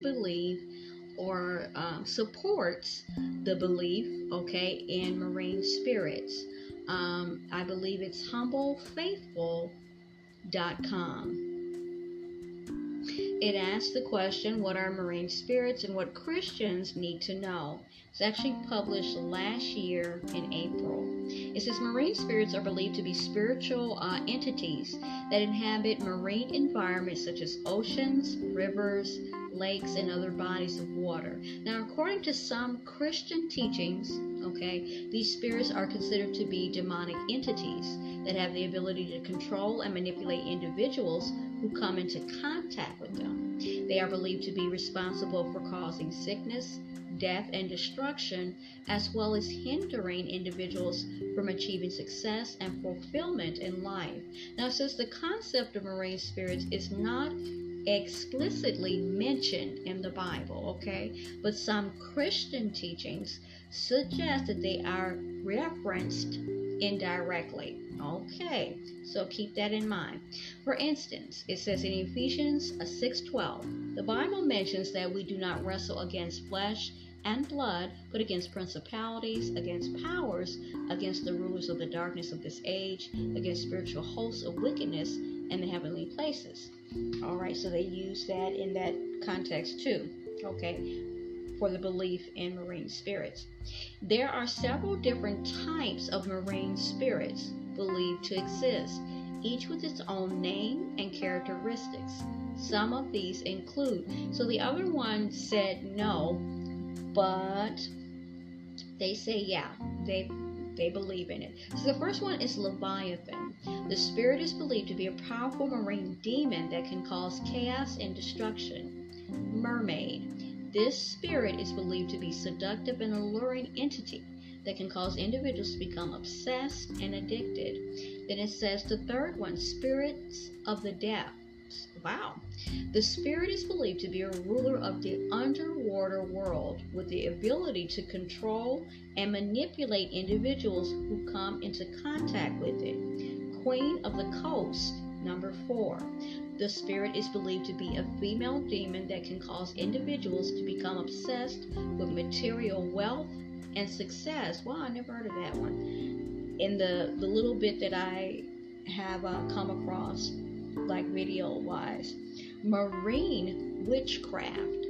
believe or supports the belief, okay, in marine spirits. I believe it's humblefaithful.com. It asks the question, what are marine spirits and what Christians need to know? It's actually published last year in April. It says marine spirits are believed to be spiritual entities that inhabit marine environments such as oceans, rivers, lakes, and other bodies of water. Now, according to some Christian teachings, okay, these spirits are considered to be demonic entities that have the ability to control and manipulate individuals who come into contact with them. They are believed to be responsible for causing sickness, death, and destruction, as well as hindering individuals from achieving success and fulfillment in life. Now, since the concept of marine spirits is not explicitly mentioned in the Bible, okay, but some Christian teachings suggest that they are referenced indirectly. Okay, so keep that in mind. For instance, it says in Ephesians 6:12, the Bible mentions that we do not wrestle against flesh and blood, but against principalities, against powers, against the rulers of the darkness of this age, against spiritual hosts of wickedness in the heavenly places. All right, so they use that in that context too, okay, for the belief in marine spirits. There are several different types of marine spirits believed to exist, each with its own name and characteristics. Some of these include, so the other one said no, but they say yeah, they believe in it. So the first one is Leviathan. The spirit is believed to be a powerful marine demon that can cause chaos and destruction. Mermaid. This spirit is believed to be seductive and alluring entity that can cause individuals to become obsessed and addicted. Then it says the third one, spirits of the depths. Wow. The spirit is believed to be a ruler of the underwater world with the ability to control and manipulate individuals who come into contact with it. Queen of the coast, number 4. The spirit is believed to be a female demon that can cause individuals to become obsessed with material wealth and success. Wow, I never heard of that one. In the little bit that I have come across, like video wise. Marine witchcraft.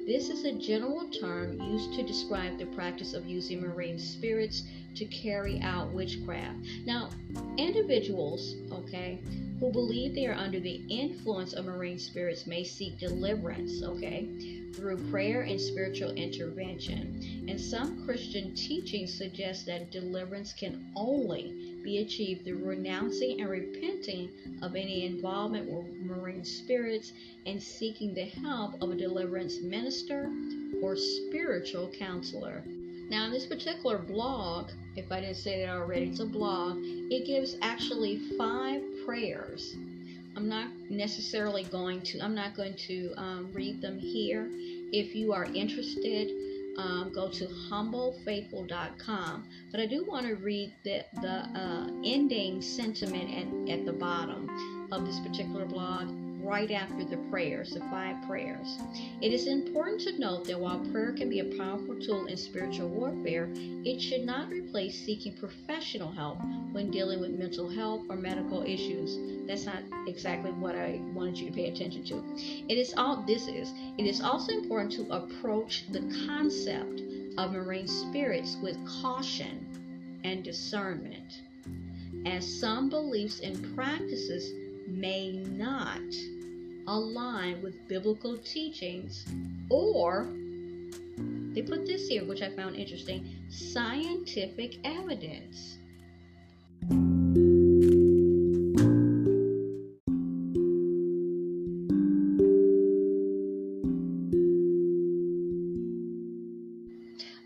This is a general term used to describe the practice of using marine spirits to carry out witchcraft. Now, individuals, okay, who believe they are under the influence of marine spirits may seek deliverance, okay, through prayer and spiritual intervention. And some Christian teachings suggest that deliverance can only be achieved through renouncing and repenting of any involvement with marine spirits and seeking the help of a deliverance minister or spiritual counselor. Now, in this particular blog, if I didn't say that already, it's a blog. It gives actually 5 prayers. I'm not going to read them here. If you are interested, go to humblefaithful.com. But I do want to read the ending sentiment at the bottom of this particular blog right after the prayers, the 5 prayers. It is important to note that while prayer can be a powerful tool in spiritual warfare, it should not replace seeking professional help when dealing with mental health or medical issues. That's not exactly what I wanted you to pay attention to. It is also important to approach the concept of marine spirits with caution and discernment, as some beliefs and practices may not align with biblical teachings, or they put this here, which I found interesting, scientific evidence.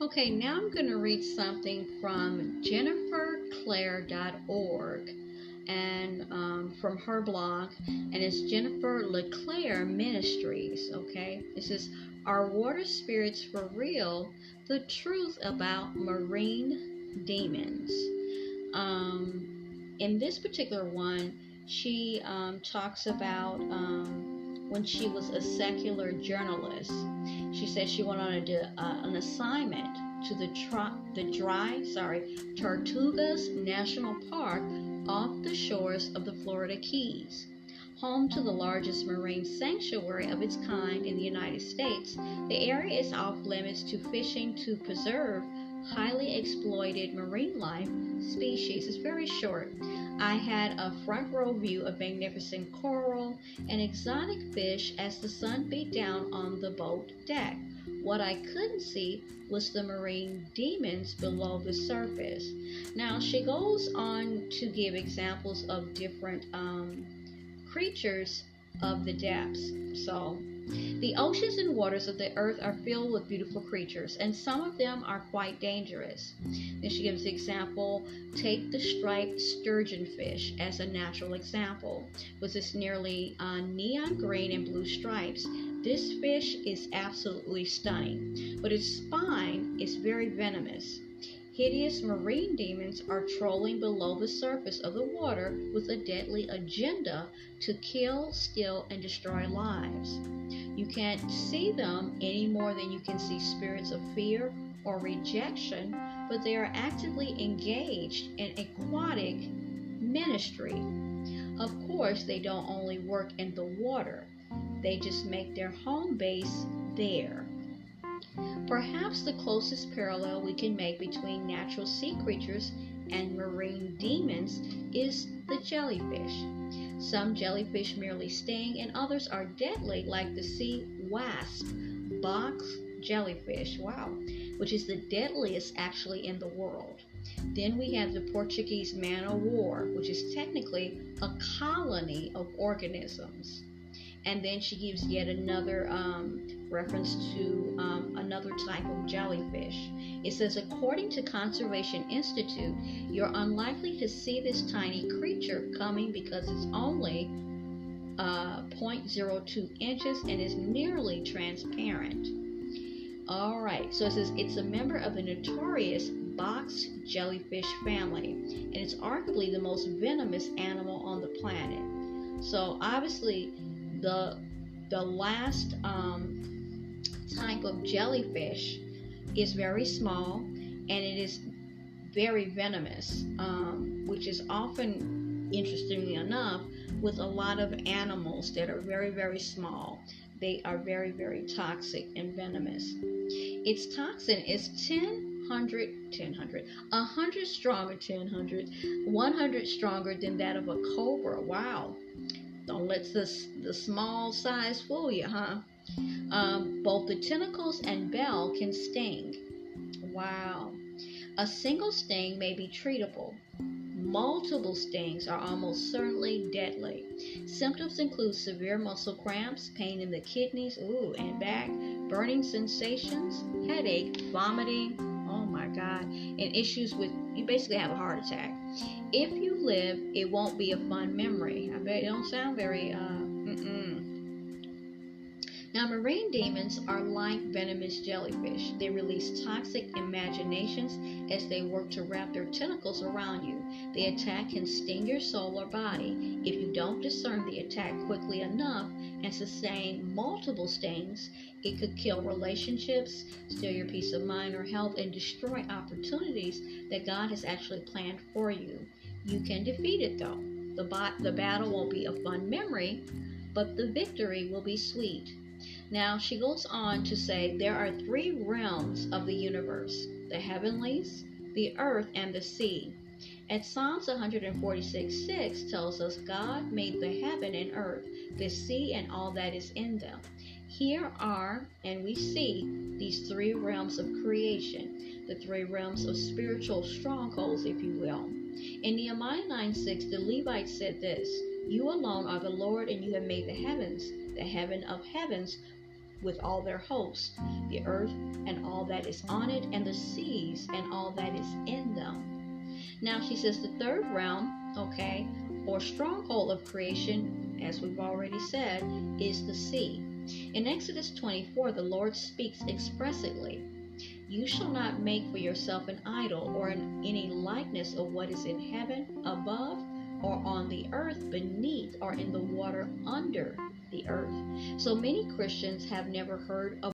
Okay, now I'm going to read something from jenniferclaire.org and from her blog, and it's Jennifer LeClaire Ministries. Okay, this is Are Water Spirits for Real? The Truth About Marine Demons. In this particular one, she talks about when she was a secular journalist. She said she went on an assignment to the Tortugas National Park off the shores of the Florida Keys. Home to the largest marine sanctuary of its kind in the United States, the area is off limits to fishing to preserve highly exploited marine life species. It's very short. I had a front row view of magnificent coral and exotic fish as the sun beat down on the boat deck. What I couldn't see was the marine demons below the surface. Now, she goes on to give examples of different creatures of the depths. So, the oceans and waters of the earth are filled with beautiful creatures, and some of them are quite dangerous. Then she gives the example, take the striped sturgeonfish as a natural example, with its nearly neon green and blue stripes. This fish is absolutely stunning, but its spine is very venomous. Hideous marine demons are trolling below the surface of the water with a deadly agenda to kill, steal, and destroy lives. You can't see them any more than you can see spirits of fear or rejection, but they are actively engaged in aquatic ministry. Of course, they don't only work in the water, they just make their home base there. Perhaps the closest parallel we can make between natural sea creatures and marine demons is the jellyfish. Some jellyfish merely sting and others are deadly, like the sea wasp, box jellyfish, which is the deadliest actually in the world. Then we have the Portuguese man-o'-war, which is technically a colony of organisms. And then she gives yet another reference to another type of jellyfish. It says, according to Conservation Institute, you're unlikely to see this tiny creature coming because it's only 0.02 inches and is nearly transparent. All right, so it says it's a member of the notorious box jellyfish family, and it's arguably the most venomous animal on the planet. So obviously, the last type of jellyfish is very small and it is very venomous, which is often, interestingly enough, with a lot of animals that are very, very small. They are very, very toxic and venomous. Its toxin is 100 stronger, 100 stronger than that of a cobra. Wow. Don't let the small size fool you, huh? Both the tentacles and bell can sting. Wow. A single sting may be treatable. Multiple stings are almost certainly deadly. Symptoms include severe muscle cramps, pain in the kidneys, and back, burning sensations, headache, vomiting, oh my God, and issues with, you basically have a heart attack. If you live, it won't be a fun memory. I bet it don't sound very, Now, marine demons are like venomous jellyfish. They release toxic imaginations as they work to wrap their tentacles around you. The attack can sting your soul or body. If you don't discern the attack quickly enough and sustain multiple stings, it could kill relationships, steal your peace of mind or health, and destroy opportunities that God has actually planned for you. You can defeat it though. The battle won't be a fun memory, but the victory will be sweet. Now, she goes on to say there are 3 realms of the universe: the heavenlies, the earth, and the sea. And Psalms 146:6 tells us God made the heaven and earth, the sea, and all that is in them. Here are, and we see, these 3 realms of creation, the 3 realms of spiritual strongholds, if you will. In Nehemiah 9:6, the Levites said this: you alone are the Lord, and you have made the heavens, the heaven of heavens, with all their hosts, the earth and all that is on it, and the seas and all that is in them. Now she says the 3rd realm, or stronghold of creation, as we've already said, is the sea. In Exodus 24, the Lord speaks expressly: you shall not make for yourself an idol or any likeness of what is in heaven above, or on the earth beneath or in the water under the earth. So many Christians have never heard of